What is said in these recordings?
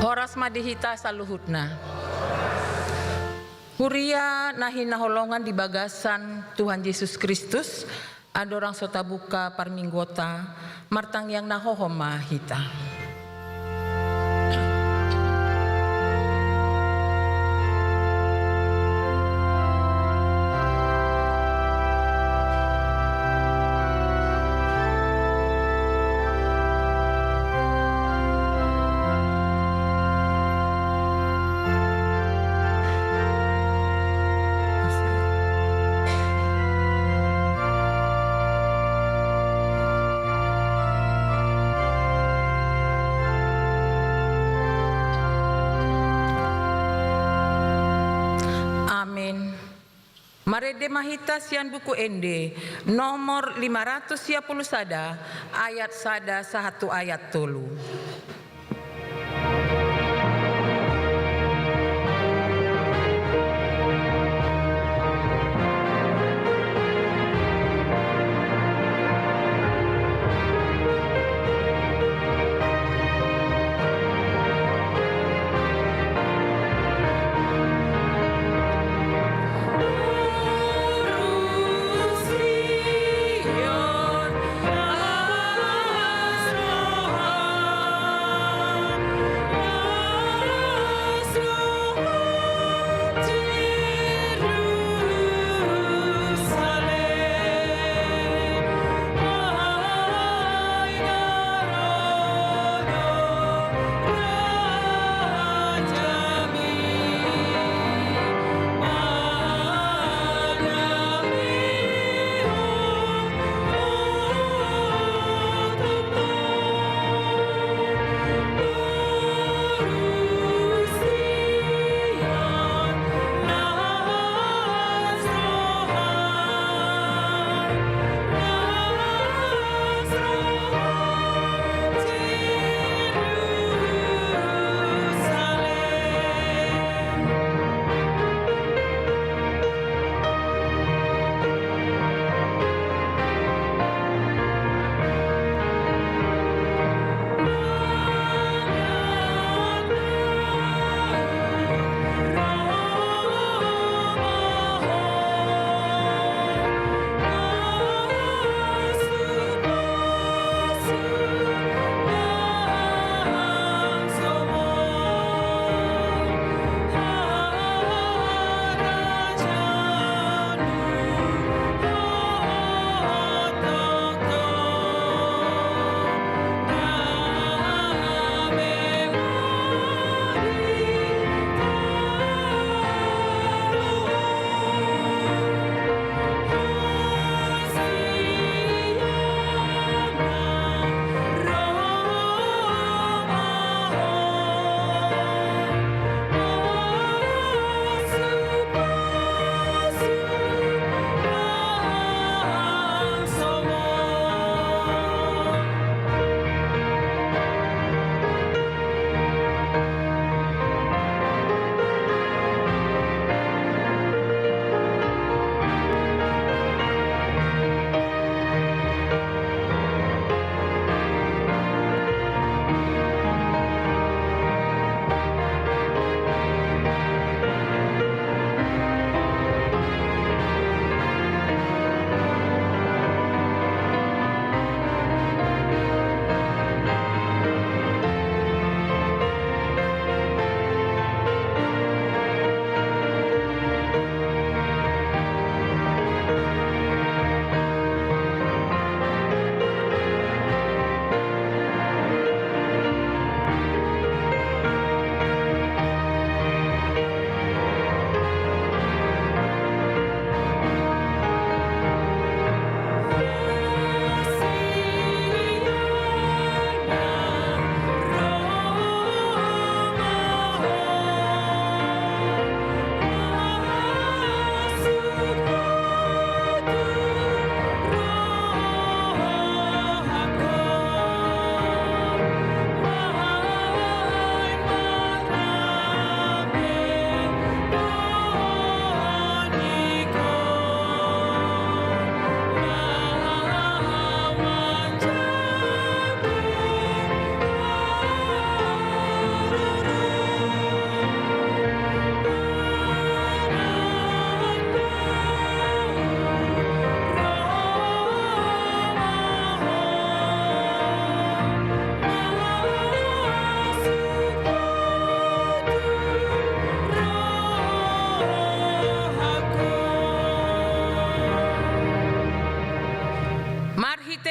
Horas madihita saluhutna. Huria nahi naholongan di bagasan Tuhan Yesus Kristus, adorang sota buka parminggota, martang yang nahohoma hita. Marede mahita sian buku ende nomor 510 sada ayat sada 1 ayat 3.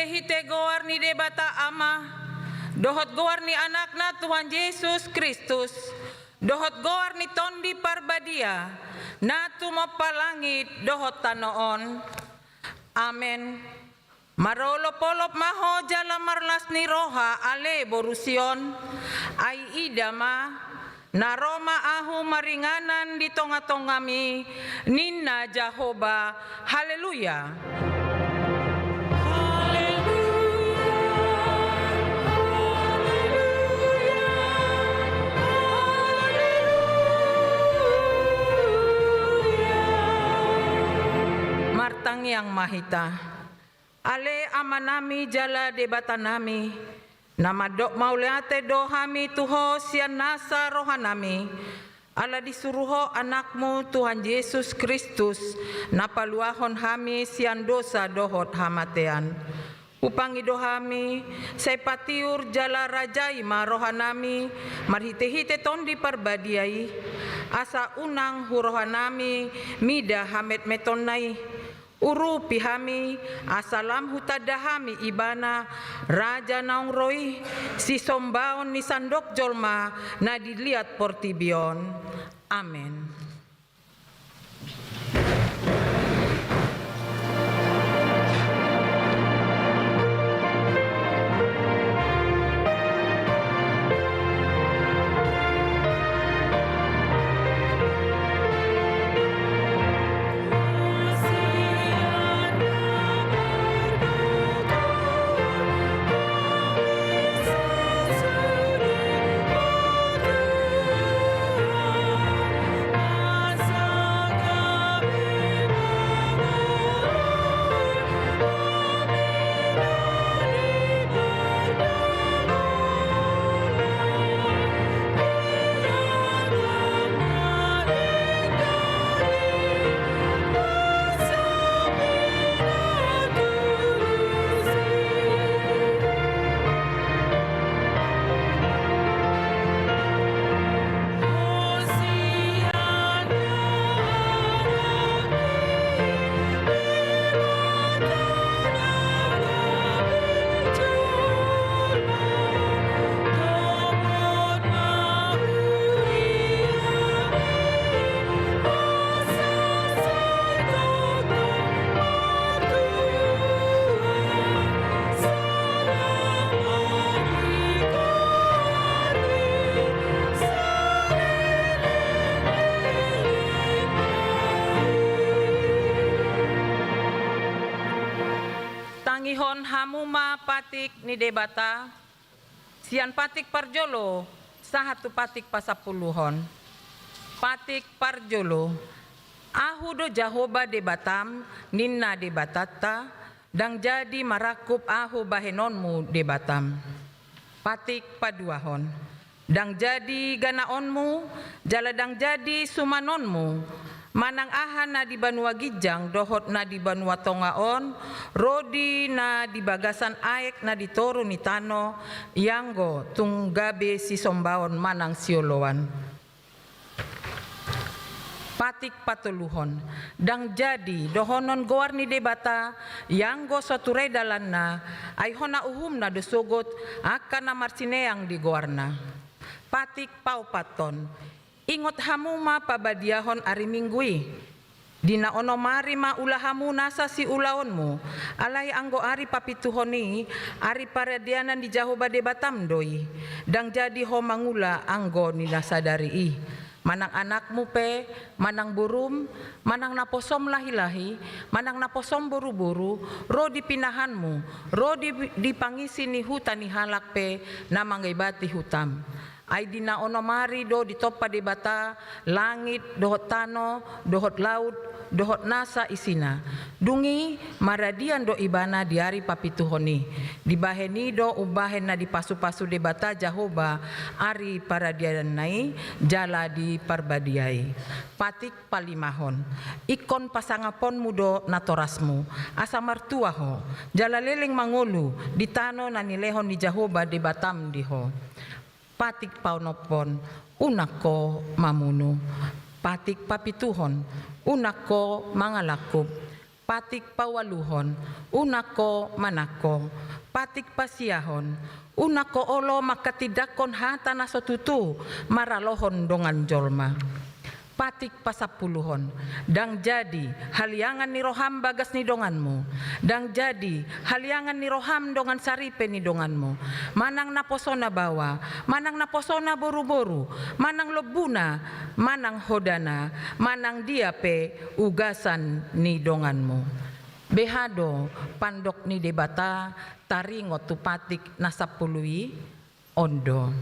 hite goar ni debata ama, dohot goar ni anakna Tuhan Yesus Kristus, dohot goar ni tondi parbadia, na tumapalangit dohot tanoon. Amen. Marolo polop maho jala marlas ni roha ale borusion, ay idama, na Roma ahu maringanan di tonga-tongami, ninna Jehovah, haleluya. Martang yang mahita, ale amanami jala debatanami, nama dok mauleate dohami tuho sian nasa rohanami, ala disuruho anakmu Tuhan Yesus Kristus, napaluahon hami sian dosa dohot hamatean. Upangi dohami, sepatiur jala rajai marohanami, marhite-hite tondi parbadiai, asa unang hurohanami, mida hamet metonai, uru pihami, asalam hutadahami ibana, raja naung roi, si sombaon ni sandok jolma, na dilihat portibion. Amen. Tangihon hamuma patik ni debata, sian patik parjolo, sahatu patik pasapuluhon. Patik parjolo, ahu do Jehovah debatam, ninna debatata, dang jadi marakup ahu bahenonmu debatam. Patik paduahon, dang jadi ganaonmu, jala dang jadi sumanonmu, manang aha na di Banua Gijang, dohot na di Banua Tongaon, rodi na di bagasan aek na di toru ni tano, yanggo tunggabe si sombaon manang sioloan. Patik patuluhon, dang jadi dohonon goar ni debata, yanggo soture dalan na, ay hona uhum na dosogot, akan na marsineang di goarna. Patik paupaton, ingot hamuma pabadiahon ari minggui, dina ono mari maulahamu nasa si ulaonmu, alay anggo ari papituhoni, ari paradianan di Jehovah debatam doi, dang jadi ho mangula anggo nila sadari manang anakmu pe, manang burum, manang naposom lahi-lahi, manang naposom buru-buru, ro dipinahanmu, ro dipangisi ni hutan ni halak pe, na mangaibati hutam. Ay dina ono mari do ditopa debata, langit, dohot tano, dohot laut, dohot nasa isina. Dungi maradian do ibana diari papituhoni. Dibaheni do ubahen na dipasu-pasu debata Jehovah ari paradian nai jala di parbadiai. Patik palimahon, ikon pasangapon mudo natorasmu, asa martuaho, jala leleng mangulu, ditano na nilehon di Jehovah debatam diho. Patik paunopon, unako mamunu. Patik papituhon, unako mangalakub. patik pawaluhon, unako manako, patik pasiahon, unako olo makatidakon hata nasotutu, maralohon dongan jolma. Patik pasapuluhon, dang jadi haliangan ni roham bagas ni donganmu, dang jadi haliangan ni roham dongan saripe ni donganmu, manang naposona bawa, manang naposona boru-boru, manang lebuna, manang hodana, manang diape ugasan ni donganmu. Behado pandok ni debata taringot tu patik nasapului ondo.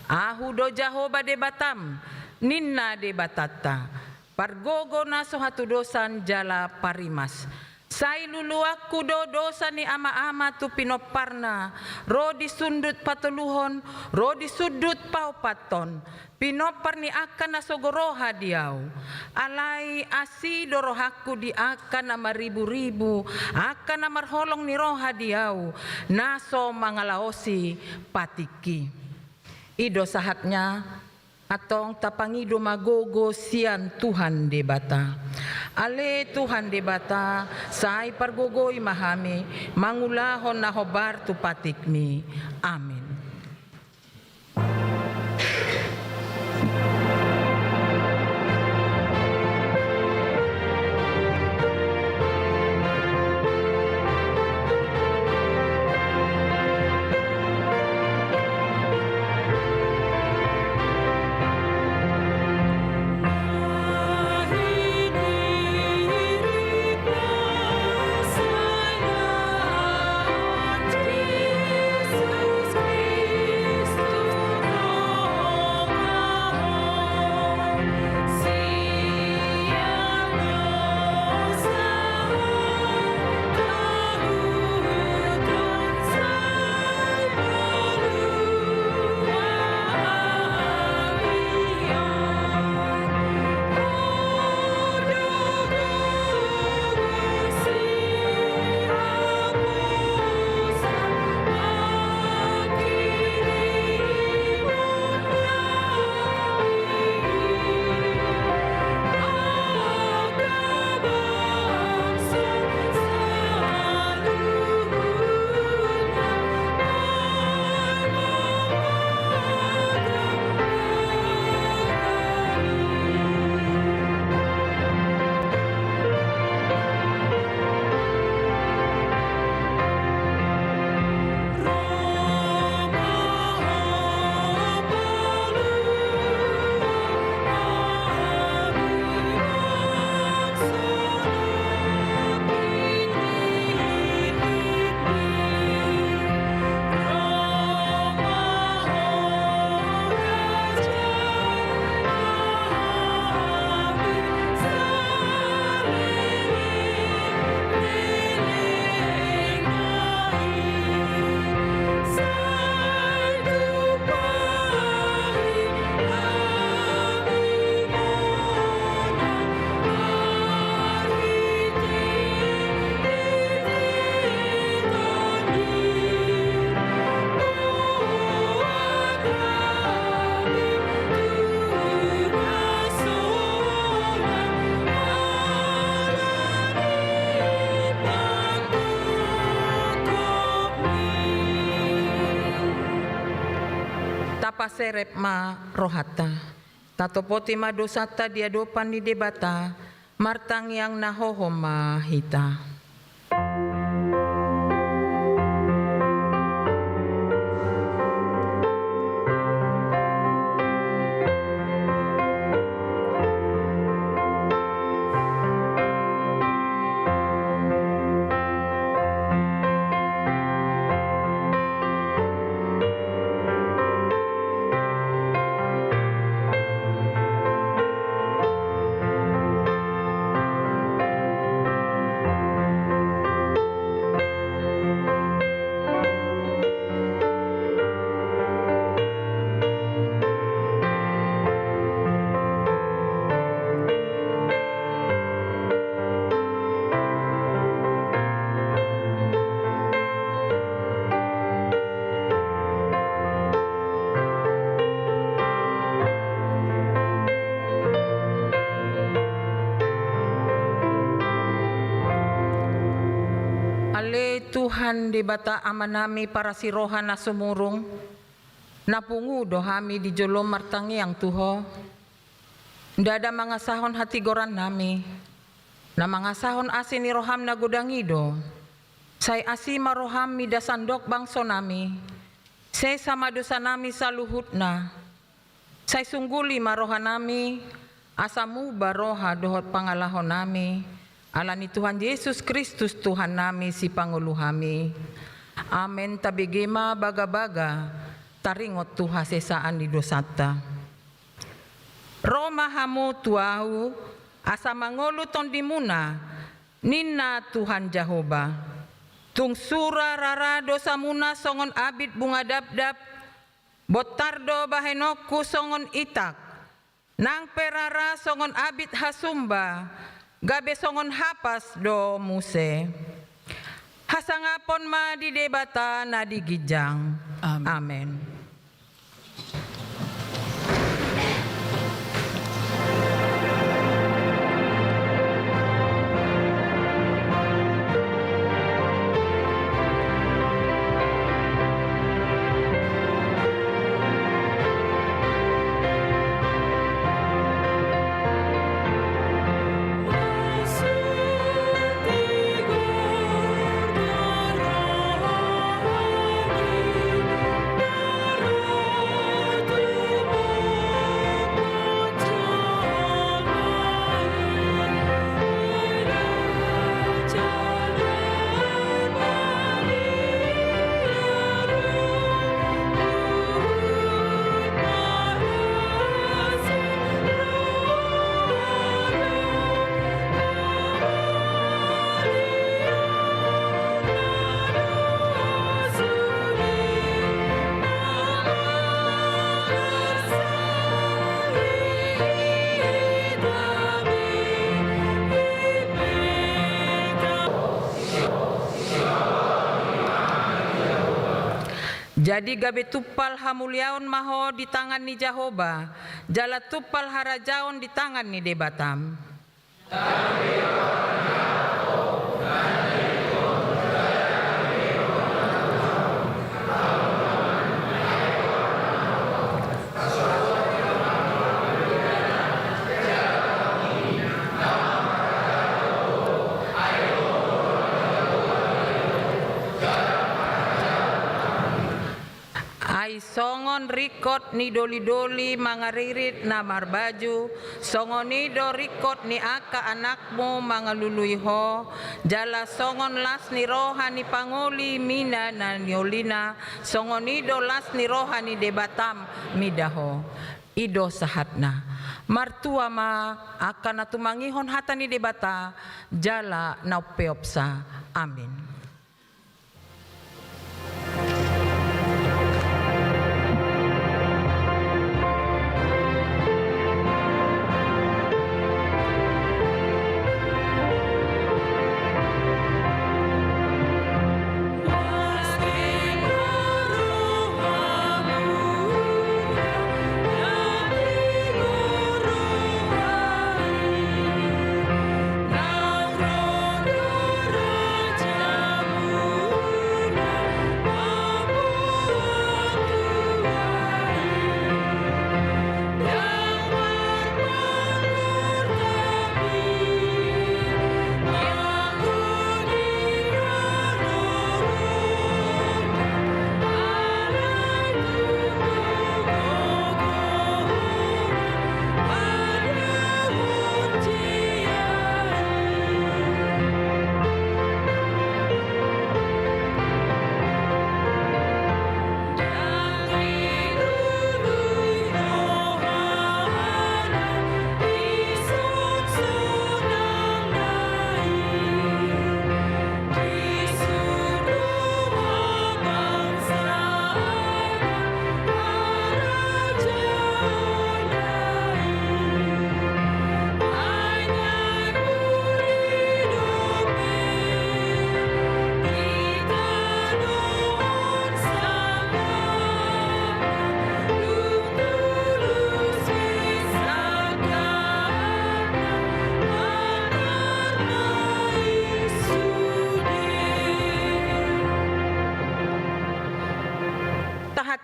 Ahu do jahoba debatam ninna debatata pargogo na sohatu dosan jala parimas. Sai luluakku do dosa ni ama-ama tu pinoparna, ro disundut patuluhon, ro disudut paupaton, pinopar ni akan nasogoroha diau. Alai asi dorohaku di akan nama ribu-ribu, akan nama holong ni roha diau, naso mangalaosi patiki. Ido sahatnya atong tapangido magogo sian Tuhan debata. Ale Tuhan debata, sai pargogoi mahami, mangulahon na hobar tu patikmi. Amin. Serep ma rohata tatopoti ma dosata diadopan di debata martang yang nahoho ma hita. Ale Tuhan di bata amanami para sirohan na sumurong, napungu dohami di jolom martangi ang tuho. Dada mga sahon hati goran nami, na mga sahon asin ni roham na gudangido, say asi maroham mi dasandok bangso nami, say sama dosa nami sa luhut na, say sungguli maroha nami, asamu baroha dohot pangalahon nami, ala ni Tuhan Yesus Kristus Tuhan nami si Pangulo kami. Amen. Tabigima baga-baga, taringot tuha sesaan di dosata. Roma hamu tuahu, asa mangolu tondi muna, nina Tuhan Jehovah. Tung sura rara dosa muna songon abit bunga dap-dap, botardo bahenoku songon itak, nang perara songon abit hasumba, gabe songon hapas do muse. Hasangapon ma di debata na di gijang. Amen. Amen. Jadi gabe tupal hamuliaon maho di tangan ni Jehovah, jala tupal harajaon di tangan ni debatam. Ay songon rikot ni doli-doli mga ririt na marbaju, songon ni do rikot ni aka anakmu mga luluyho, jala songon las ni roha ni panguli mina na niolina, songon ni do las ni roha ni debatam midaho. Ido sahatna. Martua ma akan natumangihon hata ni debata, jala naupeopsa. Amin. Now,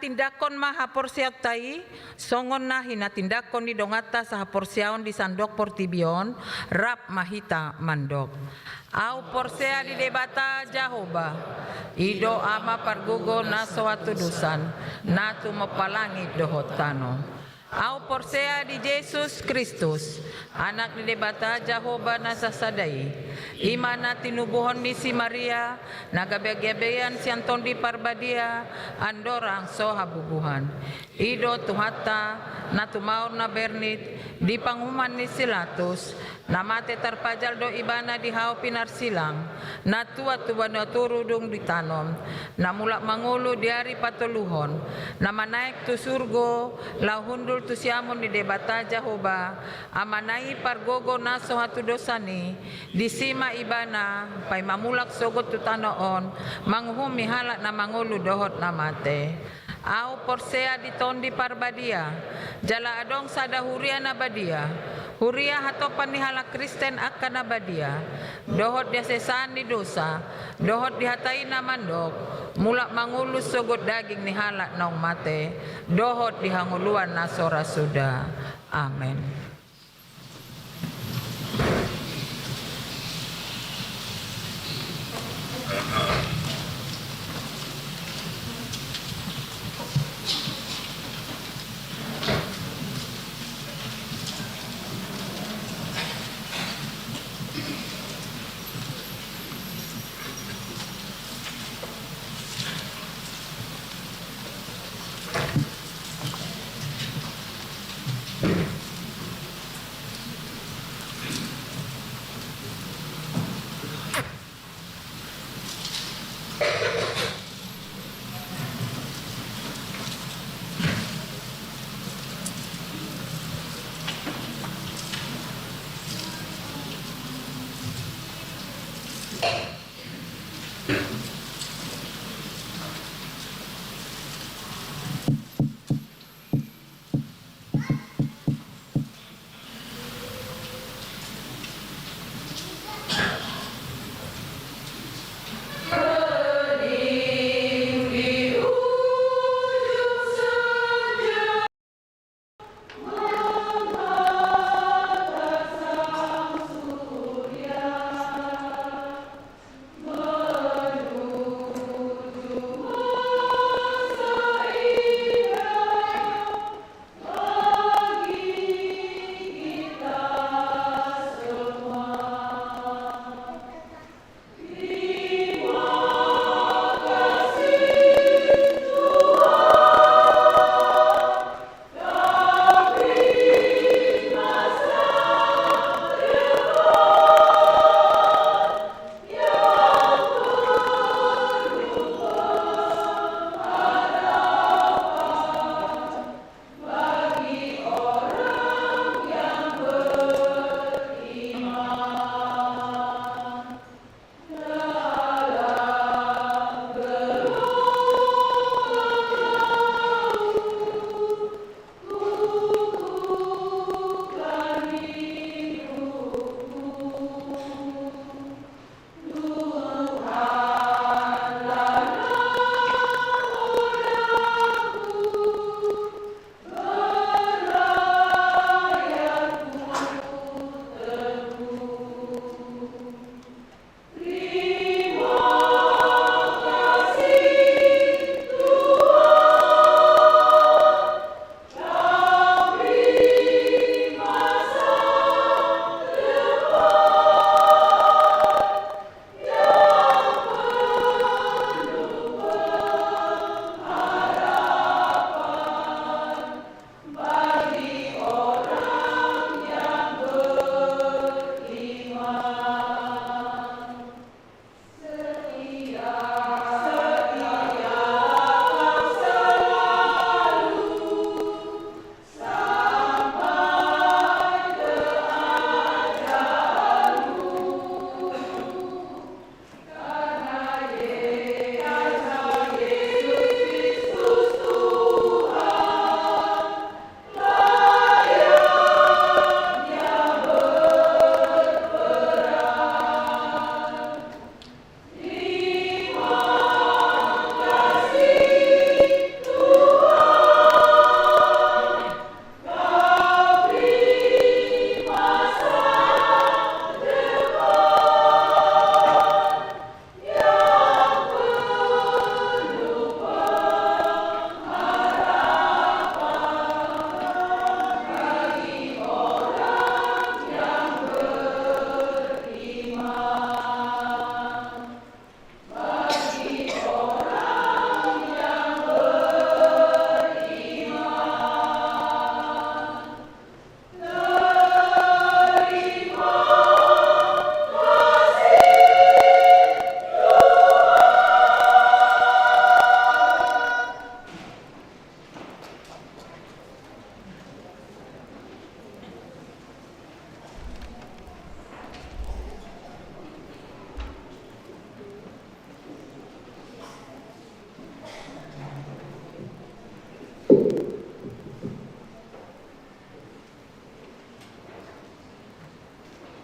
tindakon mahaporsiaw tai, songon na hinatindakon ni dongata sa haporsiaon di sandok portibion, rap mahita mandok. Au porsea di debata Jehovah, ido ama pargugo na sawatudusan, natu mapalangit dohotano. Au porsea di Jesus Kristus, anak ni debata Jehovah na sasadai, imana tinubuhon ni si Maria, nagabagabayan si Anton di Parbadia, andorang so habubuhan. Ido tuhata, na tumaor na bernit, di panghuman ni Silatus, namate tarpajal do ibana di hao pinarsilang, na tuwa-tuwa na turudong ditanom, na mulak mangulo di hari patuluhon, na manaik tu surgo, lahundul tu siamon di debata Jehovah, amanai pargogo na sohatu dosani, di sima ibana, pay mamulak sogot tu tanoon, manghumi halak na mangulo dohot na mate. Au porsea di tondi Parbadia, jala adong sada huria na badia, huria hatopan ni halak Kristen akan na badia, dohot dia sesan di dosa, dohot dihatai na mandok, mulak mangulus sogot daging ni halak naung mate, dohot dihanguluan na sora suda. Amen.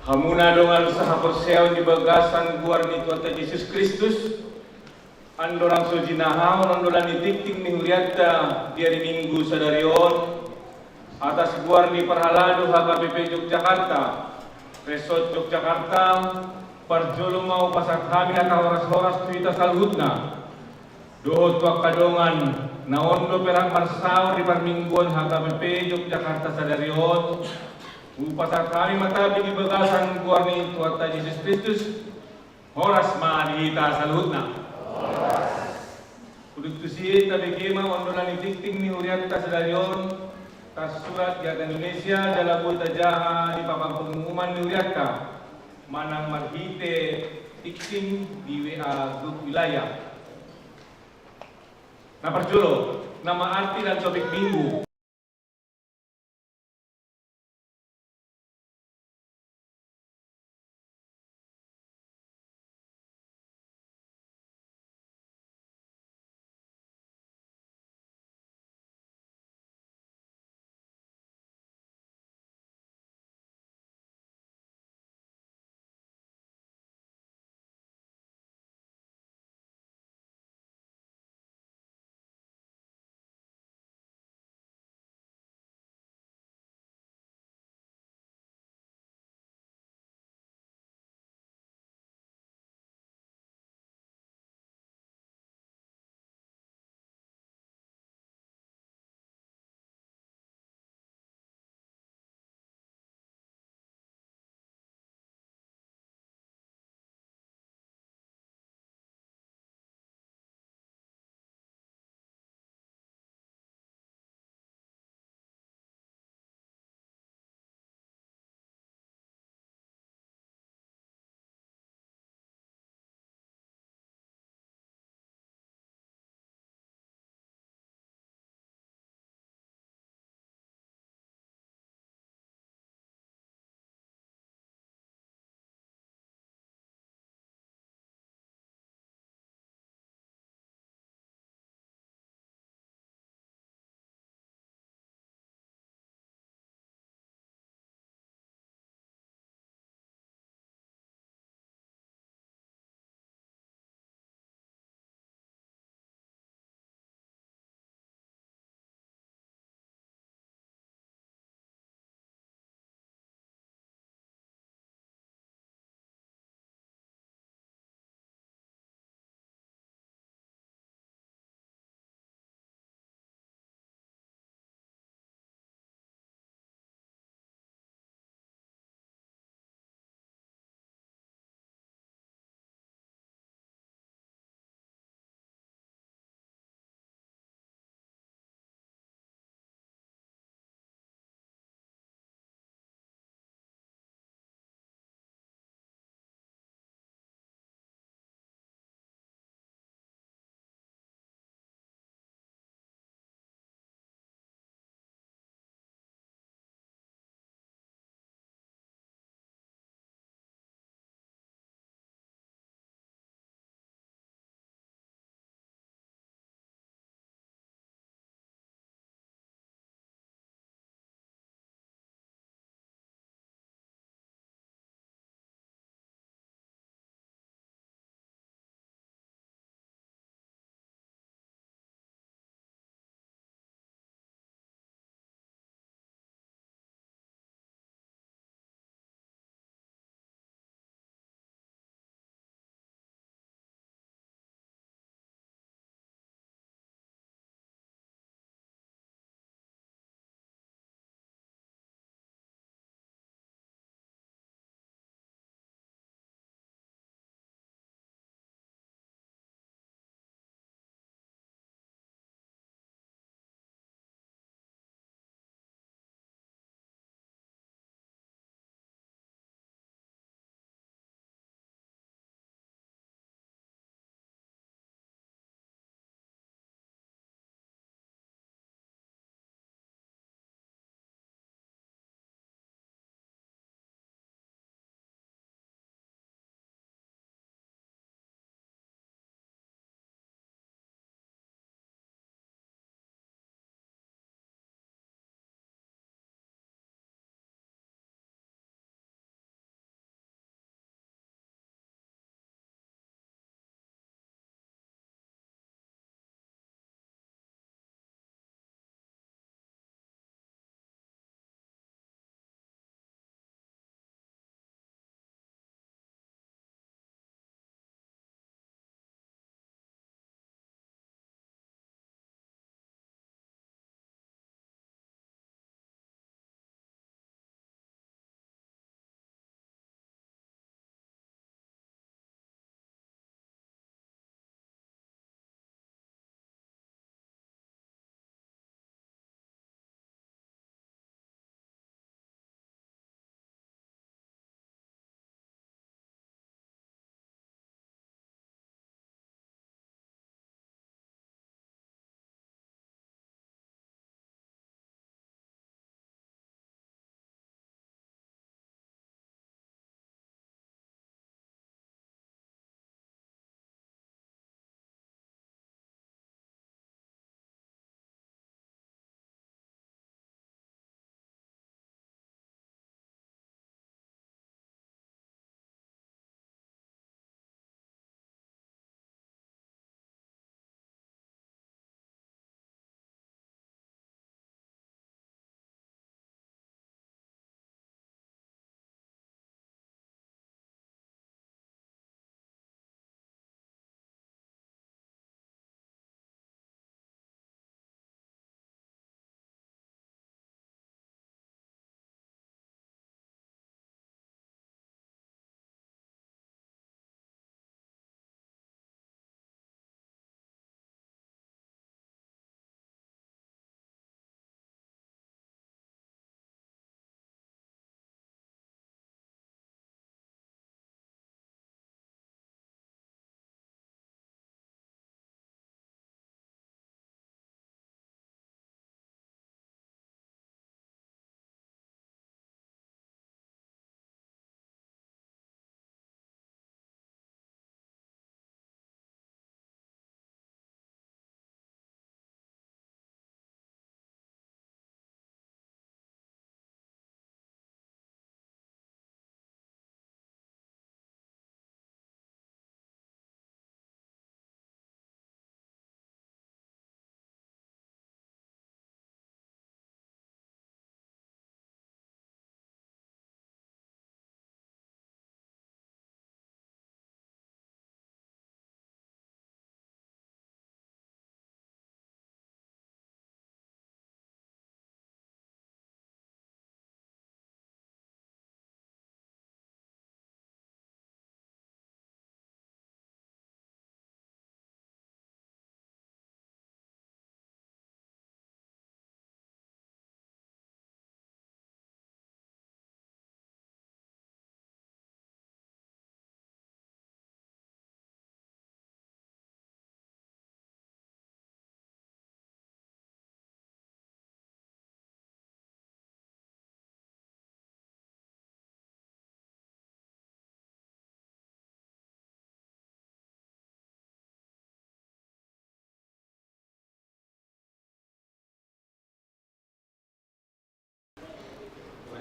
Hamuna dongan saha perseon di bagasan guarni Tuhan Yesus Kristus, andorang sojinaha ondolan ditikting ni huriata di hari Minggu sadarion atas guarni parhalado HKBP Yogyakarta, Resort Yogyakarta, parjolo mau pasak kami atau horas-horas tuita salhutna, doho tuak kadongan naondo perang parsau di parmingguan HKBP Yogyakarta sadarion. Upasa kami matabi di bagasan guarni Tuhan Yesus Kristus, horas maadihita salutna. Kuduk tusi tabi kema ondolan itikting ni huriat tas dalion tas surat Jat Indonesia jalabul tajaha di papan pengumuman ni huriatka manang marhite tikting di WA grup wilayah. Nah perjulo, nama arti dan topik minggu.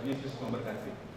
Yesus memberkati.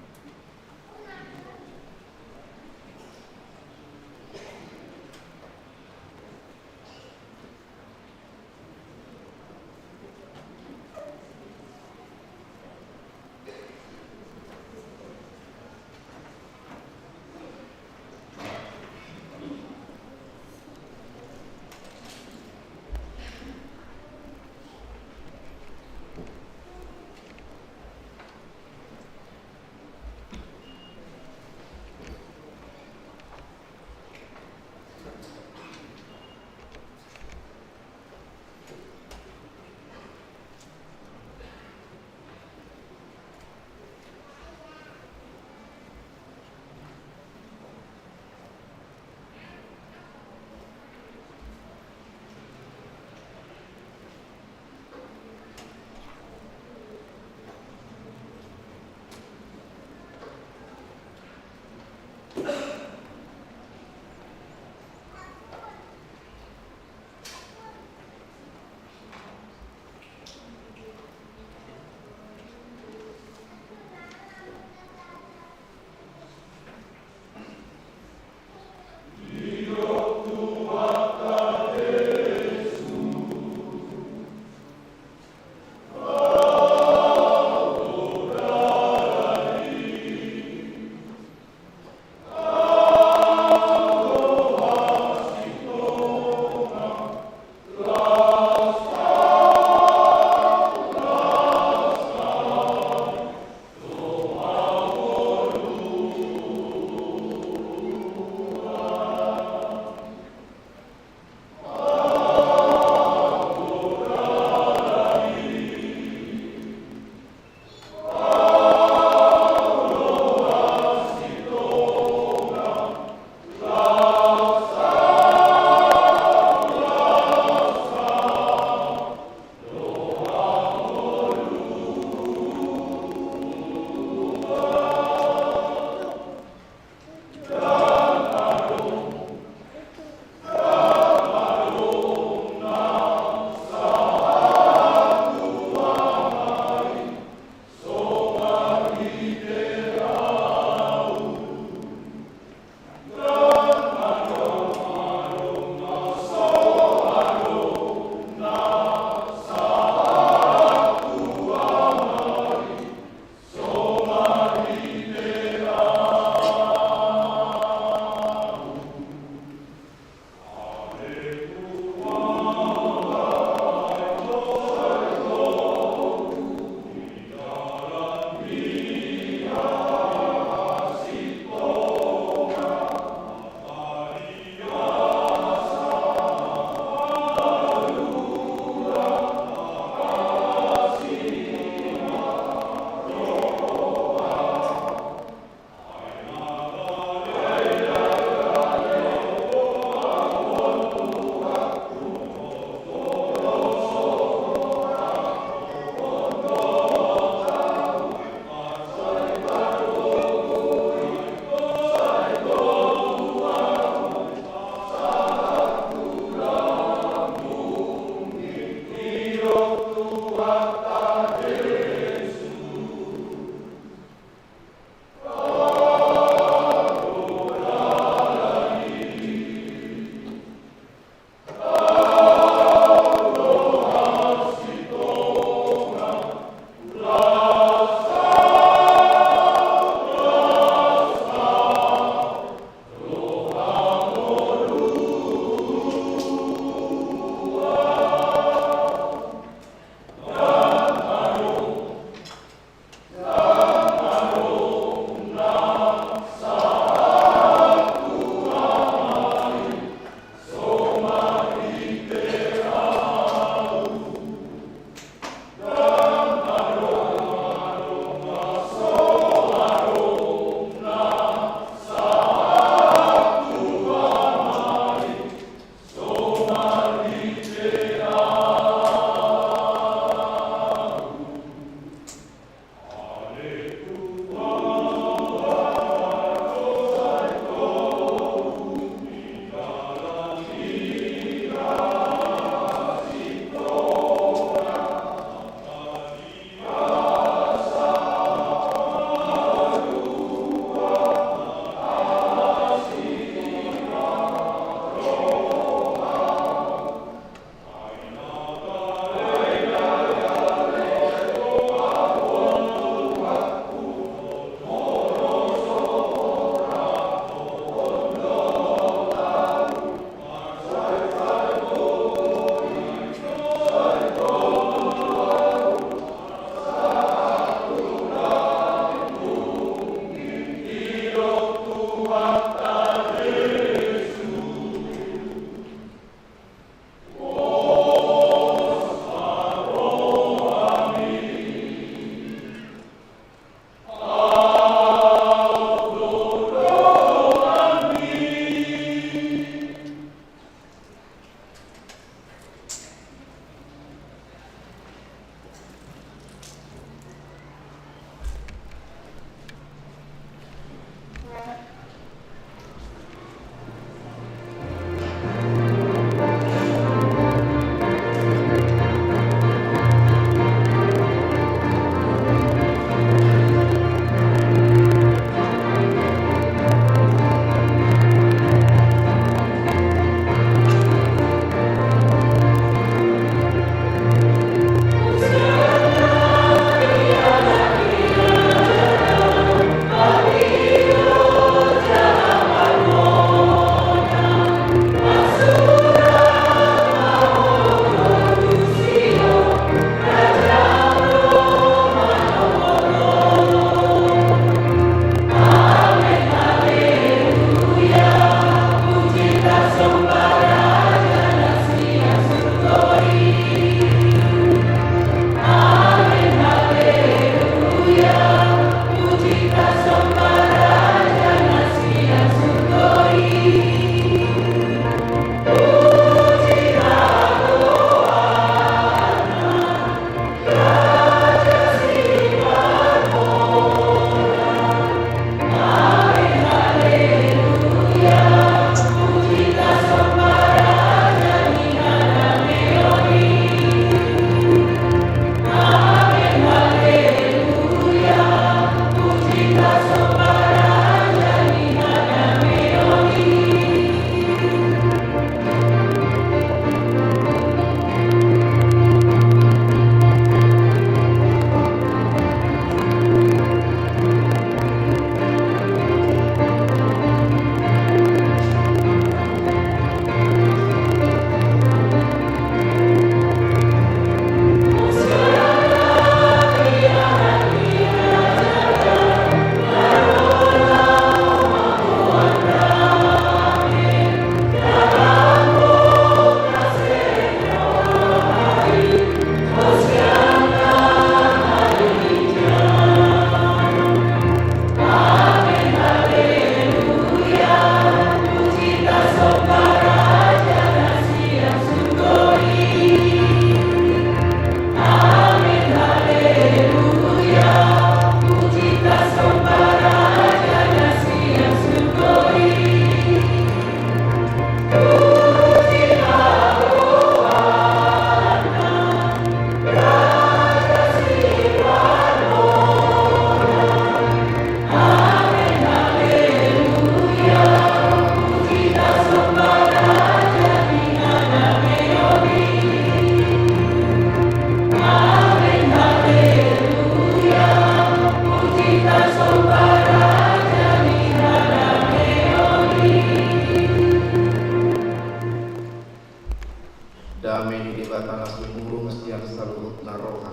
Lame di batang burung siang salut naroha.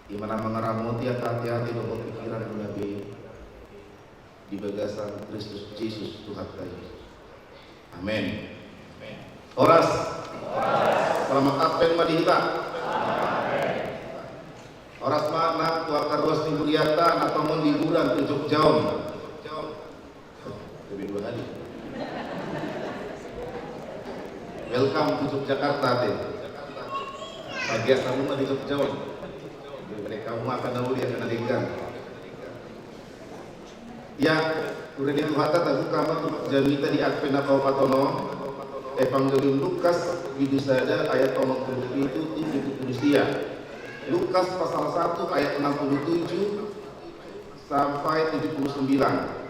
Di mana mengeramoti hati-hati bahwa pikiran Nabi di bagasan Kristus Yesus Tuhan kita. Amin. Oras. Selamat Advent Madinta. Oras makna keluarga ruas di Muriata atau liburan ke Jogja. Lebih 2 hari. Welcome to Yogyakarta deh. Bagian rumah di Jogja. Mereka makan dahulu dia kena denggang. Ya, udah dihata tahu kamu tuh jamita di Advent atau patono. Evangelium Lukas Widusada ayat 37 dia. Lukas pasal 1 ayat 67 sampai 79.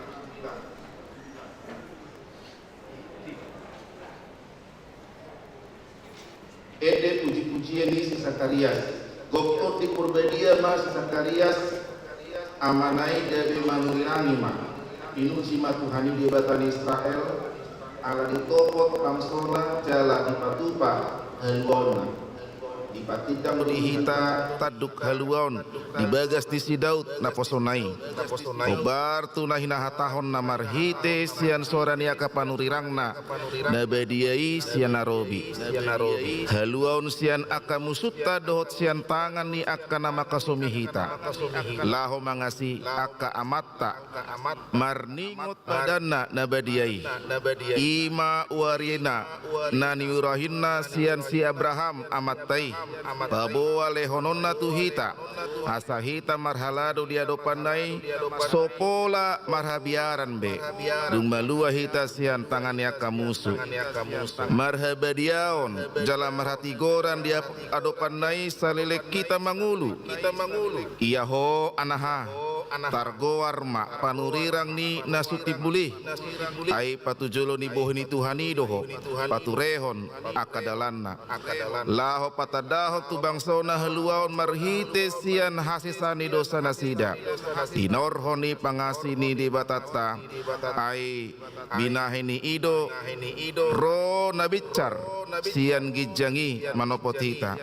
Ede puji-pujian di si Zakarias. Gokot di Purbadia mas Zakarias amanai dari manurirangi ma. Inu sima Tuhani di batan Israel. Ala di topot kamsona jala di patupa halwona. Di patidang di hita taduk haluon di bagas di sidaut naposonai. Obar tunahina hatahon namarhite sian sorani akapanurirangna nabadiai sian narobi. Haluon sian akamusutta dohot sian tangan ni akana makasomihita. Laho mangasi aka amatta marningot padana nabadiai. Ima warina nani urahinna sian si Abraham amatai. Baboa lehononna tuhita asahita marhalado dia dopandai sopola marhabiaran be dumalua hita sian tangannya kamusu marhabadiaon jala marhatigoran dia adopandai salelek kita mangulu iyaho anaha targoarma panurirang ni nasuti bulih ai patujolo ni bohni tuhani doho paturehon akadalanna laho patadaho tu bangsona haluaon marhite sian hasisani dosa nasida inorhoni pangasini di batata ai binaheni ido ro nabicar sian gijangi manopotita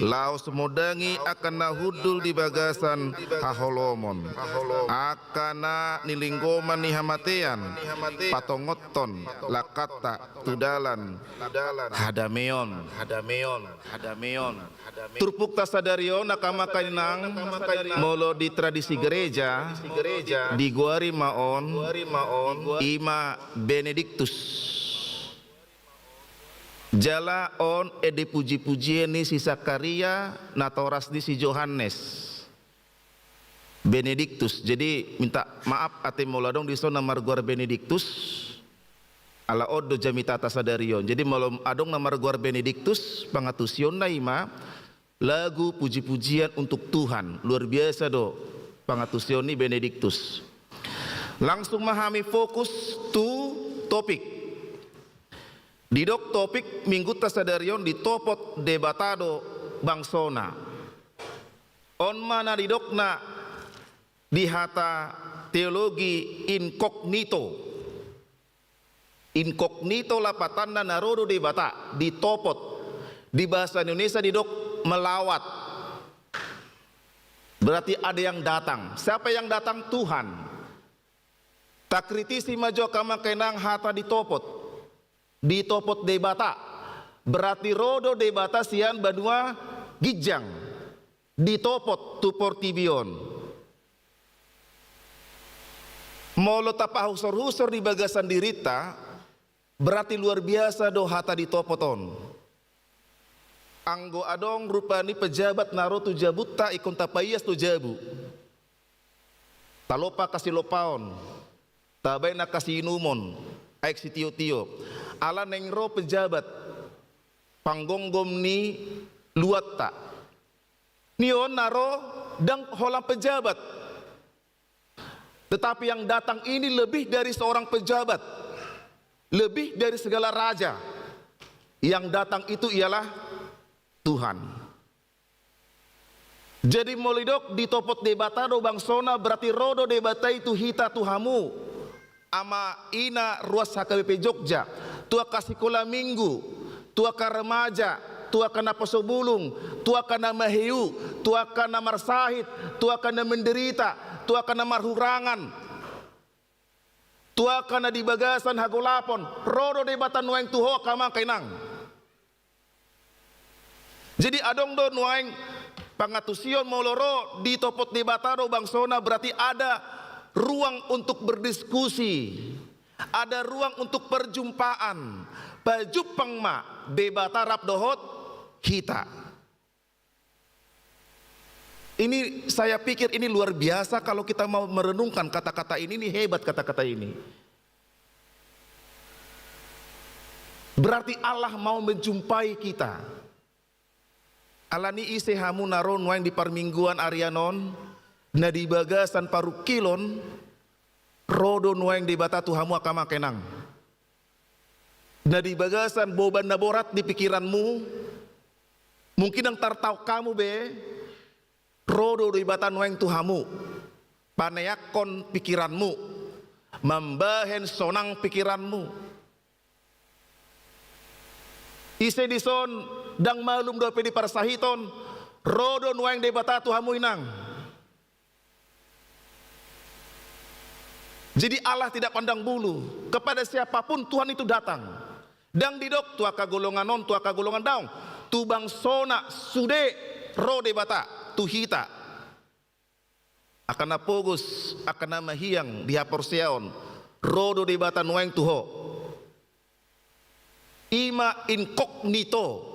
lao semodangi akan nahudul di bagasan haholomon akana nilinggoman ni hamatean patongoton lakata tudalan hadameon turpuk tasadarion nakama kaninang molo di tradisi gereja di Guari Maon ima Benedictus jala on ede puji-pujian ni si Zakaria natoras di si Johannes Benedictus. Jadi minta maaf ate moladong di sana marguar Benedictus ala odo jamita tasadarion. Jadi malam adong marguar Benedictus pangatusion naima lagu puji-pujian untuk Tuhan. Luar biasa do pangatusion ni Benedictus. Langsung memahami fokus tu topik. Didok topik minggu tasadarion di topot debatado bangsona. On mana didokna di hata teologi incognito lapatanda narodo debata di topot di bahasa Indonesia didok melawat berarti ada yang datang. Siapa yang datang? Tuhan. Tak kritisi majo kama kenang hata di topot debata berarti rodo debata sian badua gijang di topot tu portibion. Molo tapa husor-husor di bagasan dirita berarti luar biasa do hata di topoton. Anggo adong rupani pejabat naro tu jabutta ikon tapayas tu jabu. Talopa kasih lopaon. Tabay na kasih inumon. Aik si tio-tio. Ala nengro pejabat panggonggom ni luatta. Nion naro dang holang pejabat. Tetapi yang datang ini lebih dari seorang pejabat, lebih dari segala raja. Yang datang itu ialah Tuhan. Jadi molidok di topot debatado bangsona berarti rodo debata itu hita Tuhamu. Ama ina ruas HKBP Jogja, tua kasih kola minggu, tua ka remaja, tua kana posobulung, tua kana mahiu, tua kana marsahit, tua kana menderita, tua kana marhurangan, tua kana di bagasan hagolapon, rodo de batan nueng tuho kama kainang. Jadi adong do nueng pangatusion moloro di topot di bataro bangsona, berarti ada ruang untuk berdiskusi, ada ruang untuk perjumpaan. Pajupang ma debata rap dohot kita. Ini saya pikir ini luar biasa kalau kita mau merenungkan kata-kata ini hebat kata-kata ini. Berarti Allah mau menjumpai kita. Alani ise hamu naron wain di parmingguan Arianon, na di bagasan parukilon, rodo nueng di bata tuhamu akama kenang. Na di bagasan boban na borat di pikiranmu, mungkin ang tartaw kamu be, rodo di bata nueng tuhamu, panayakon pikiranmu, mambahen sonang pikiranmu. Ise dison dang malum do pedi parsahiton, rodo nueng de bata tuhamu inang. Jadi Allah tidak pandang bulu, kepada siapapun Tuhan itu datang. Dang didok tua kagolongan non, tua kagolongan daung, tu bang sona sude rode bata tuhita. Akana pogus, akana mahiyang dihaporseon, rodo de bata nueng tuho. Ima incognito,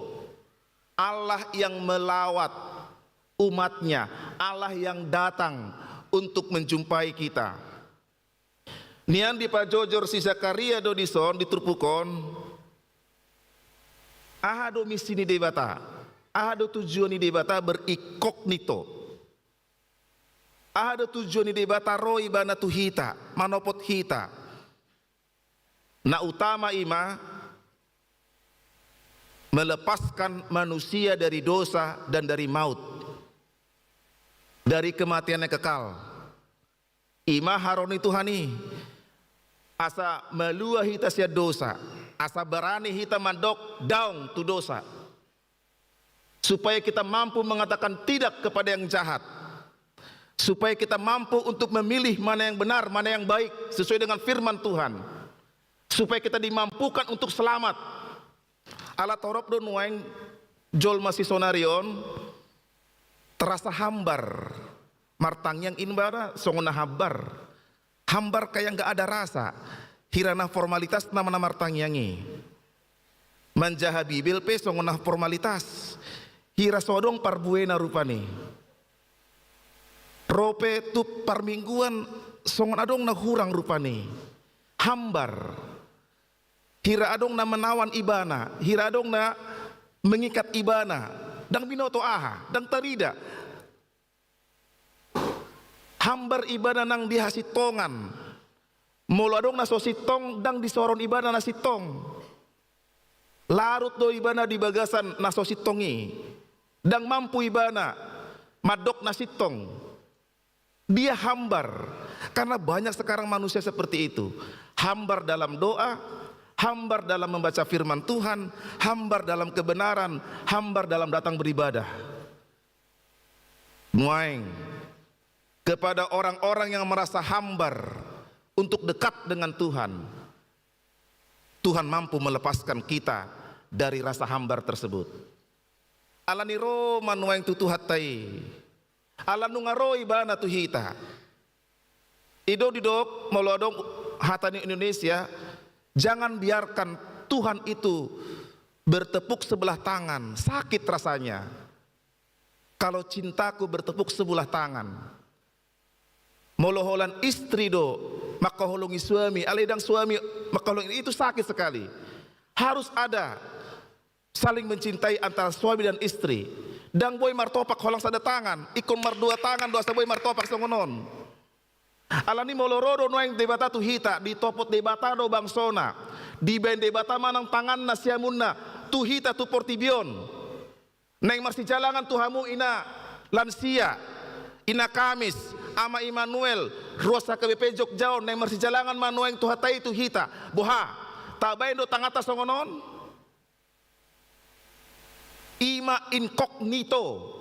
Allah yang melawat umatnya, Allah yang datang untuk menjumpai kita. Nian di pajojor si Zakaria do dison diturpukon, ahado misi ni debata, ahado tujuan ni debata berikognito, ahado tujuan ni debata roi bana tuhita, manopot hita. Na utama ima melepaskan manusia dari dosa dan dari maut, dari kematian yang kekal. Ima haroni Tuhani, asa melua hita sia dosa, asa berani hita mandok daung tu dosa, supaya kita mampu mengatakan tidak kepada yang jahat, supaya kita mampu untuk memilih mana yang benar, mana yang baik sesuai dengan firman Tuhan, supaya kita dimampukan untuk selamat. Ala torop do nueng jol masih sonarion terasa hambar martang yang inbara songona hambar kayak nggak ada rasa, hirana formalitas nama martang yangi manjaha bibil pe songona formalitas, hira sodong parbuena rupani rope tu parmingguan songon adong na hurang rupani hambar. Hira adong na menawan ibana, hira adong na mengikat ibana, dang binoto aha, dang tarida. Hambar ibana nang dihasitongan, molo adong na sositong dang disoron ibana na sitong. Larut do ibana di bagasan na sositongi, dang mampu ibana madok na sitong. Dia hambar, karena banyak sekarang manusia seperti itu, hambar dalam doa, hambar dalam membaca firman Tuhan, hambar dalam kebenaran, hambar dalam datang beribadah. Muaing kepada orang-orang yang merasa hambar untuk dekat dengan Tuhan, Tuhan mampu melepaskan kita dari rasa hambar tersebut. Alaniro manuaing tutuhatai, alanu ngaroi bana tuhita. Ido didok molodong hatani Indonesia. Jangan biarkan Tuhan itu bertepuk sebelah tangan, sakit rasanya. Kalau cintaku bertepuk sebelah tangan, moloholan istri do, maka holongi suami, aledang suami, maka holongi itu sakit sekali. Harus ada saling mencintai antara suami dan istri. Dang boy martopak holang sada tangan, ikon mar dua tangan, dua saboy martopak songonon. Alani molorodo noeng debata tu hita di topot debata do bangsona di ben debata manang tangan na siamunna tu hita tu portibion neng masih jalangan tuhamu ina lansia ina Kamis ama Immanuel rosa KBP Jogja neng masih jalangan manueng tu hatai tu hita boha tabay do tangata songonon ima incognito.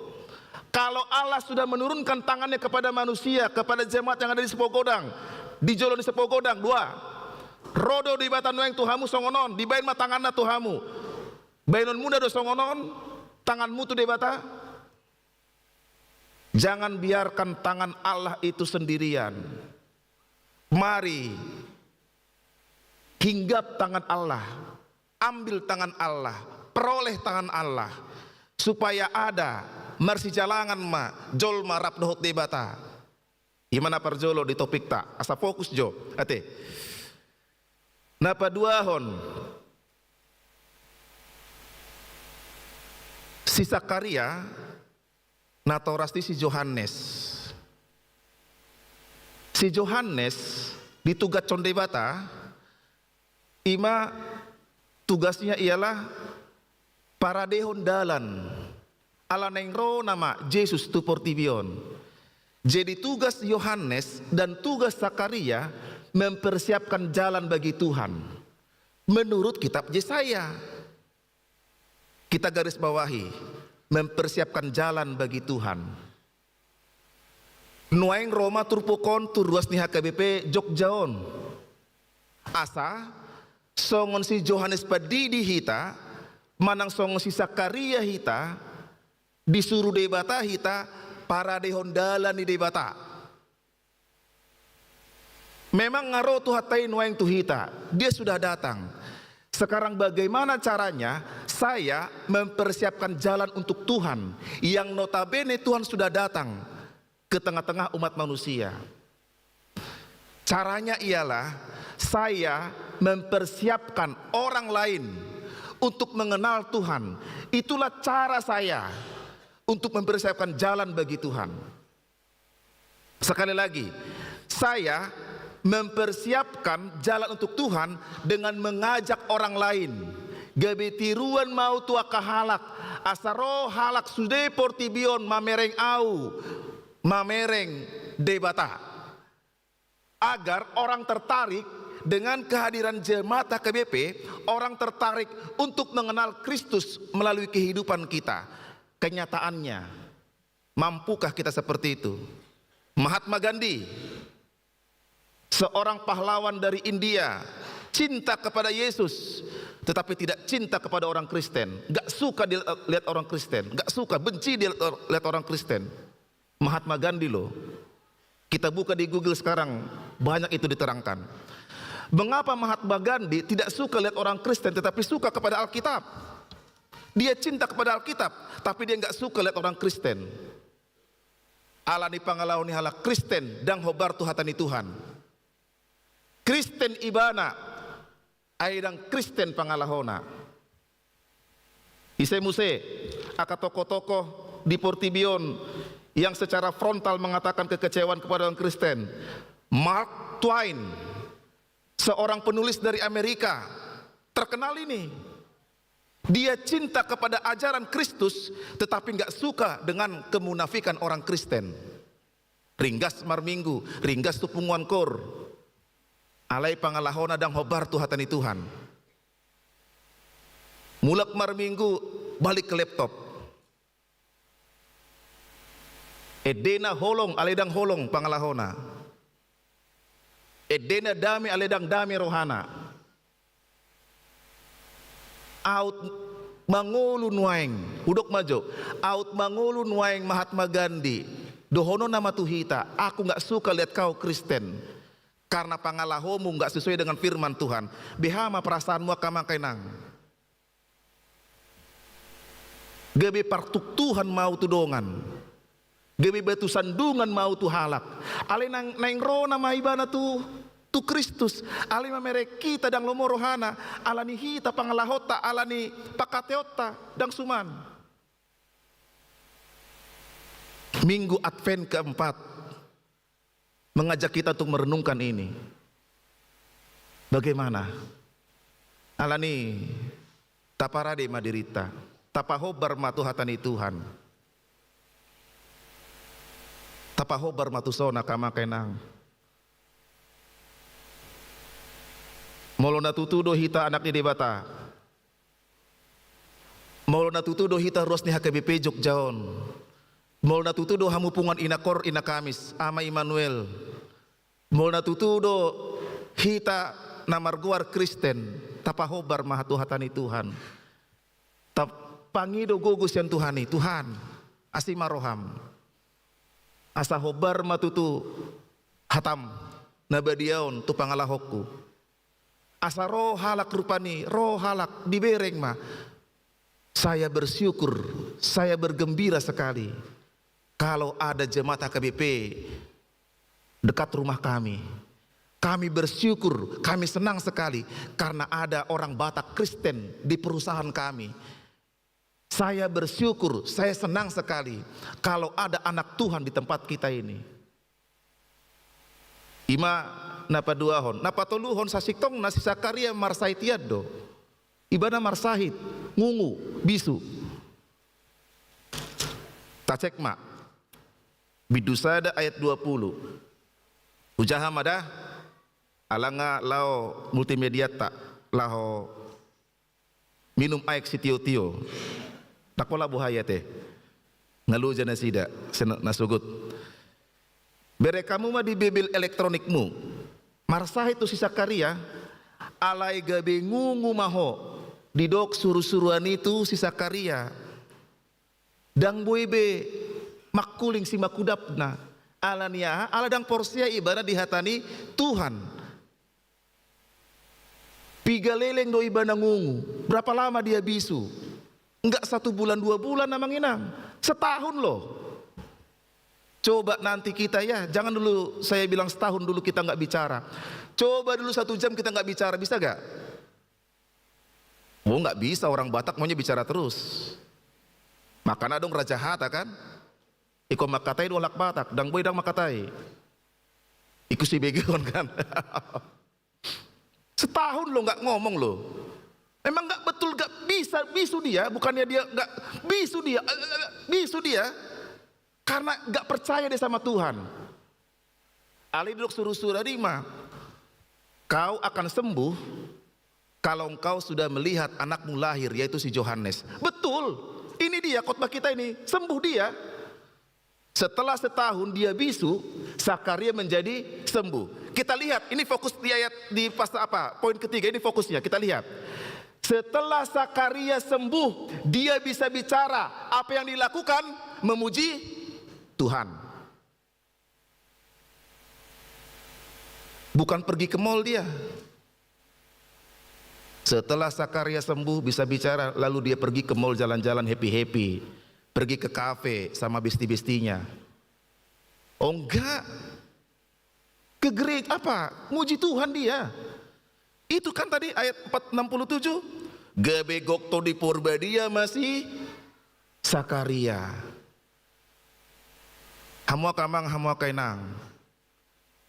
Kalau Allah sudah menurunkan tangannya kepada manusia, kepada jemaat yang ada di Sepogodang, di Jolo di Sepogodang, 2. Rodo di batan nueng Tuhamu songonon, di bain ma tanganna Tuhamu. Bainon muda do songonon, tanganmu tu di bata. Jangan biarkan tangan Allah itu sendirian. Mari hinggap tangan Allah, ambil tangan Allah, peroleh tangan Allah, supaya ada marsi jalangan ma jol marap dohot debata. Gimana parjolo di topik tak asa fokus jo ate napa duahon si Zakaria natorasti si Johannes ditugas condebata ima tugasnya ialah paradehon dalan ala nengro nama Yesus tu portibion. Jadi tugas Yohanes dan tugas Zakaria mempersiapkan jalan bagi Tuhan menurut kitab Yesaya. Kita garis bawahi, mempersiapkan jalan bagi Tuhan. Nuaing Roma turpukon turwas ni HKBP Jogjaon asa songon si Yohanes padidi hita manang songon si Zakaria hita disuruh debata hita para dehondalan di debata. Memang ngaro tu hatain waeng tu hita, dia sudah datang. Sekarang bagaimana caranya saya mempersiapkan jalan untuk Tuhan yang notabene Tuhan sudah datang ke tengah-tengah umat manusia. Caranya ialah saya mempersiapkan orang lain untuk mengenal Tuhan. Itulah cara saya untuk mempersiapkan jalan bagi Tuhan. Sekali lagi, saya mempersiapkan jalan untuk Tuhan dengan mengajak orang lain. Gabetiruan mau tua kahalak, asaro halak sude portibion mamereng au, mamereng debata. Agar orang tertarik dengan kehadiran jemaat HKBP, orang tertarik untuk mengenal Kristus melalui kehidupan kita. Kenyataannya, mampukah kita seperti itu? Mahatma Gandhi, seorang pahlawan dari India, cinta kepada Yesus, tetapi tidak cinta kepada orang Kristen. Gak suka dia lihat orang Kristen, gak suka, benci dia lihat orang Kristen. Mahatma Gandhi loh. Kita buka di Google sekarang, banyak itu diterangkan. Mengapa Mahatma Gandhi tidak suka lihat orang Kristen, tetapi suka kepada Alkitab? Dia cinta kepada Alkitab, tapi dia nggak suka lihat orang Kristen. Alani pangalau ni hala Kristen dang hobar tuhatani Tuhan. Kristen ibana, aidang Kristen pangalahona. Ise muse, aka tokoh-tokoh di Portibion yang secara frontal mengatakan kekecewaan kepada orang Kristen. Mark Twain, seorang penulis dari Amerika, terkenal ini. Dia cinta kepada ajaran Kristus, tetapi nggak suka dengan kemunafikan orang Kristen. Ringgas marminggu, ringgas tupunguan kor. Alai pangalahona dang hobar tuhatani Tuhan. Mulak marminggu balik ke laptop. Edena holong aledang holong pangalahona. Edena dami aledang dami rohana. Out mangulu nuaing hudok majo out mangulu nuaing Mahatma Gandhi dohono nama tuhita, aku nggak suka lihat kau Kristen karena pangalahomu nggak sesuai dengan firman Tuhan. Behama perasaanmu kamakenang gebe partuk Tuhan mau tudongan, gebe batu sandungan mau tu halak ale nang rona maibana tu Kristus alima merek kita dang lomo rohana alani hita pangalahota alani pakateota dang suman. Minggu Advent keempat mengajak kita untuk merenungkan ini. Bagaimana alani taparade madirita tapahobar matuhatani Tuhan, tapahobar matusona kamakenang. Molo natutudo hita anak di debata. Mau natutudo hita ruas ni HKBP Jogjaon. Mau natutudo hamupungan inakor ina Kamis ama Immanuel. Mau natutudo hita namarguar Kristen tapahobar mahatuhatani Tuhan. Tapangido gugus yang Tuhani Tuhan asimaroham. Asa hobar matutu hatam nabadiaon tu pangalahokku. Asa roh halak rupani roh halak dibereng mah. Saya bersyukur, saya bergembira sekali kalau ada jemaat HKBP dekat rumah kami. Kami bersyukur, kami senang sekali karena ada orang Batak Kristen di perusahaan kami. Saya bersyukur, saya senang sekali kalau ada anak Tuhan di tempat kita ini. Ima napa duahon, napa toluhon sasiktong nasi Sakaria marsaitiado. Ibadah marsahit, ngungu, bisu. Tacek mak. Bidusada ayat 20. Ujaham ada alanga lao multimedia tak lao minum air si tio-tio. Takola buhaya teh. Ngalu jana sida nasugut. Bere kamu mah di bebel elektronikmu. Marsahit tu si Sakaria alai gabe ngungu maho. Didok suruh-suruhan itu si Sakaria dang boybe makuling si makudapna alania aladang porsia ibadah dihatani Tuhan piga leleng do ibadah ngungu. Berapa lama dia bisu? Enggak 1 bulan 2 bulan namang inang, setahun loh. Coba nanti kita ya, jangan dulu saya bilang setahun dulu kita nggak bicara. Coba dulu 1 jam kita nggak bicara, bisa gak? Oh nggak bisa, orang Batak maunya bicara terus. Makanya dong Raja Hata kan, iko makatai dolak Batak, dang boy dang makatai. Iku si begon kan. Setahun lo nggak ngomong lo. Emang nggak betul nggak bisa bisu dia, bukannya dia nggak bisu dia, karena nggak percaya dia sama Tuhan. Ali duduk suruh-suruh Rima, kau akan sembuh kalau engkau sudah melihat anakmu lahir, yaitu si Yohanes. Betul, ini dia khotbah kita ini, sembuh dia. Setelah setahun dia bisu, Sakaria menjadi sembuh. Kita lihat, ini fokus di ayat di pasal apa? Poin ketiga ini fokusnya, kita lihat. Setelah Sakaria sembuh, dia bisa bicara. Apa yang dilakukan? Memuji Tuhan. Bukan pergi ke mall dia. Setelah Sakaria sembuh bisa bicara, lalu dia pergi ke mall jalan-jalan happy-happy, pergi ke kafe sama besti-bestinya. Oh enggak, ke gereja apa? Muji Tuhan dia. Itu kan tadi ayat 467. Gabe gokto di purba dia masih Sakaria. Hamu kamang hamu kainang.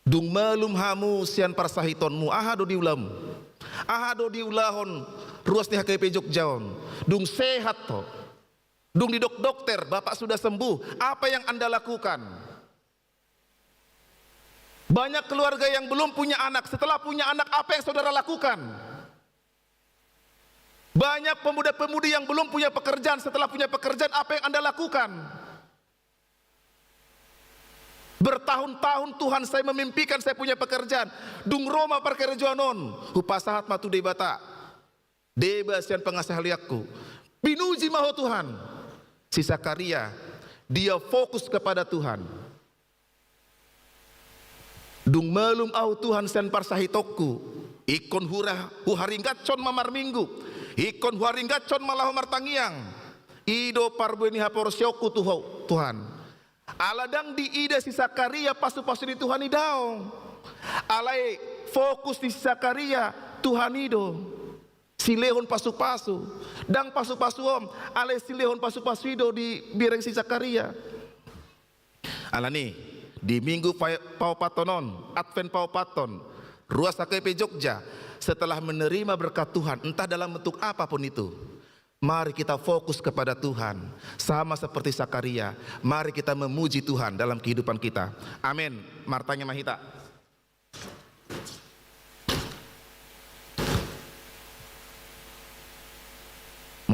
Dung malum hamu sian parsahitonmu ahado diulam. Ahado diulahon ruas ni HKP Jogjaon. Dung sehat toh. Dung di dokter, bapak sudah sembuh. Apa yang Anda lakukan? Banyak keluarga yang belum punya anak. Setelah punya anak, apa yang saudara lakukan? Banyak pemuda-pemudi yang belum punya pekerjaan. Setelah punya pekerjaan, apa yang Anda lakukan? Bertahun-tahun Tuhan saya memimpikan saya punya pekerjaan. Dung Roma perkerjaanon, hupasahat matu debata, debas yang pengasah liakku. Binuji maho Tuhan. Si Sakaria, dia fokus kepada Tuhan. Dung malum au Tuhan sen parsahitokku. Ikon hurah huharinggacon mamar minggu. Ikon huharinggacon malah martangiang. Ido parbueni haporsyoku Tuhan. Aladang di ida si Sakaria pasu-pasu di Tuhan idao. Alai fokus di Sakaria Tuhan ido. Silehon pasu-pasu. Dang pasu-pasu om. Alai silehon pasu-pasu ido di bireng si Sakaria. Alani di minggu Paupatonon, Advent Paupaton, ruas HKP Jogja, setelah menerima berkat Tuhan, entah dalam bentuk apapun itu, mari kita fokus kepada Tuhan. Sama seperti Sakaria, mari kita memuji Tuhan dalam kehidupan kita. Amin. Martanya Mahita.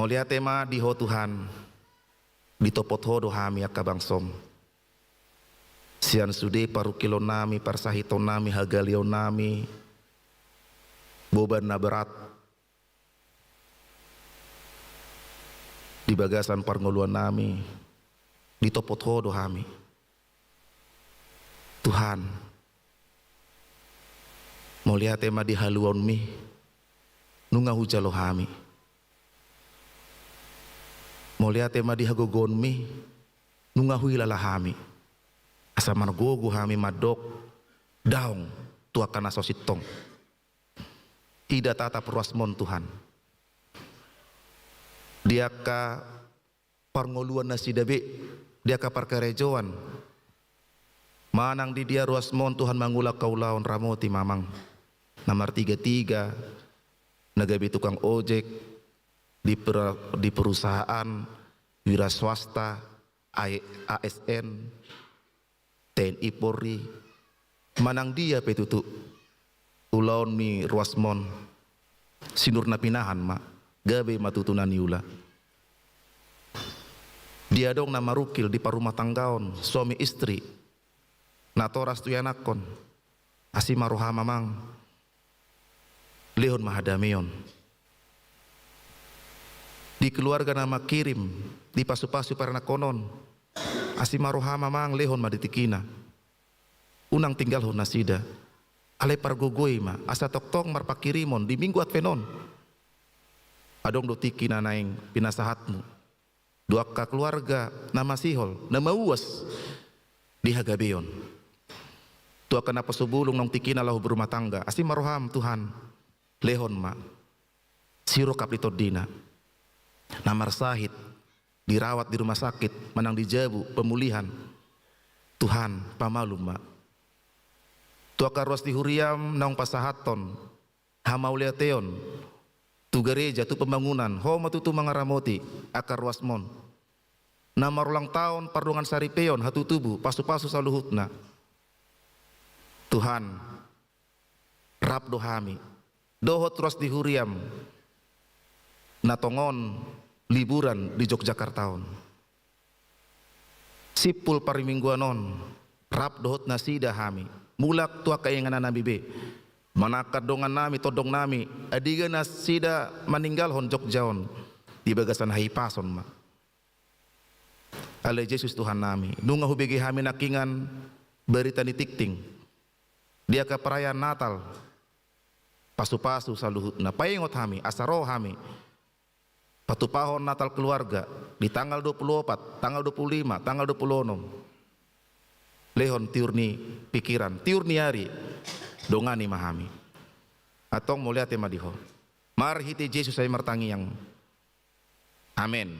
Mulia tema di ho Tuhan, di topot ho dohami akabangsom. Sian sude parukilon nami, parsahiton nami, hagalion nami, boban na berat. Di bagasan parngoluan nami, di topot ho dohami. Tuhan, mulia tema di haluan mi, nunga hujalo hami. Mulia tema di hagogon mi, nunga huilala hami. Asa margogo hami madok, daong tuakan asositong. Ida tata perwasmon Tuhan. Dia ka parngoluan nasi dabe, dia ka parkarejoan. Manang di dia ruasmon Tuhan mangulak kaulaon ramoti mamang. Nomor 33, nagabi tukang ojek, di perusahaan, wira swasta, ASN, TNI Polri, manang dia petutu, ulaon mi ruasmon, sinur na pinahan ma, gabe matutunan yula. Dia dong nama rukil di parumah tanggaon, suami istri, natoras tuyanakon, asimaruha mamang, lehon mahadamion. Di keluarga nama kirim, di pasu-pasu parana konon, asimaruha mamang lehon maditikina. Unang tinggal hon nasida, ale pargogoy ma, asa toktong marpakirimon di minggu advenon. Adong do tikina naing pinasahatmu. Dua ka keluarga nama sihol, nama uas di hagabeon. Tua kana pasubulong nong tikina lahu berumah tangga, asimaruham Tuhan, lehon ma, siro kaplitod dina. Namar sahid, dirawat di rumah sakit, menang dijabu, pemulihan. Tuhan, pamalum ma. Tua karwas di huriam, naung pasahaton, hamauliateon, tu gereja, tu pembangunan, ho matutu mangaramoti, akar wasmon. Namar ulang tahun, pardungan saripeon, hatu tubuh, pasu-pasu saluhutna. Tuhan, rap dohami, dohot ruas di huriam, natongon, liburan di Yogyakartaon. Sipul parimingguanon, rap dohot nasida hami, mulak tua kainganan nabi be, manakad dongan nami, todong nami, adiga nasida maninggal hon Jogjaon, di bagasan haipason ma. Ale Yesus Tuhan nami, nunga hubigi hami nakingan, berita ni tikting, dia ke perayaan Natal, pasu-pasu saluhutna, paingot hami, asaro hami, patupahon Natal keluarga di tanggal 24, tanggal 25, tanggal 26. Lehon tiurni pikiran, tiurni hari dongani mahami. Atong mulia tema diho. Marhiti Yesus ay martangi yang. Amen.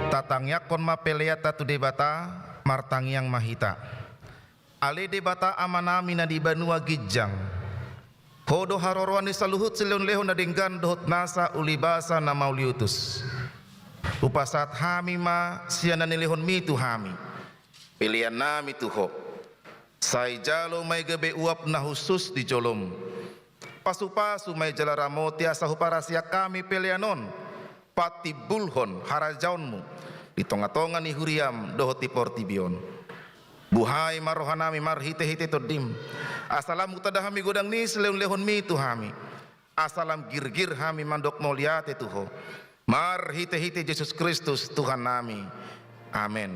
Tatangyak kon mapeleata tu debata martangyang mahita. Ale debata amanami na di Banua Gijang. Hodo haroroan ni saluhut silon lehon na denggan dohot nasa ulibasa na mauliutus. Upasat hami ma siya na nilehon mi tu hami. Pilihan nami tu ho. Say jalo may gabe uap na husus di jolom. Pasu-pasu may jalaramo tiasa huparasya kami pilihanon. Pati bulhon harajaunmu. Di tonga-tonga ni huriam dohot ti portibion. Buhay marohanami marhite-hite todim. Asalam utadahami godang ni seleun-lehon mi tu hami. Asalam gir-gir hami mandok moliate tuho. Marhite-hite Yesus Kristus Tuhan nami. Amin.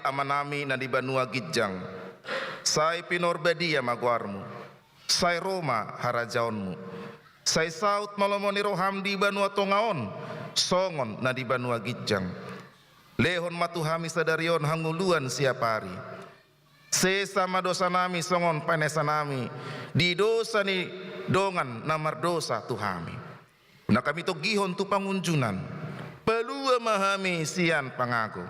Amanami na di Banua Gijang. Say Pinorbedia magwarmu. Say Roma harajaonmu. Say Saut malomoni roham di Banua Tongaon. Songon na di Banua Gijang. Lehon matuhami sadarion hanguluan siapari. Sesama dosa nami songon panesanami. Di dosa ni dongan namar dosa tuhami. Na kami to gihon tu pangunjunan. Pelua mahami sian pangago.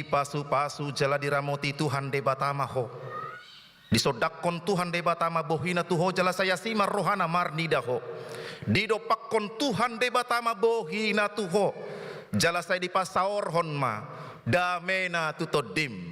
Pasu-pasu jala diramoti Tuhan debatama ho. Disodakon Tuhan debatama bohina tuho jala saya simar rohana marnida ho. Didopakon Tuhan debatama bohina tuho. Jala saya dipasaor honma damena tutodim.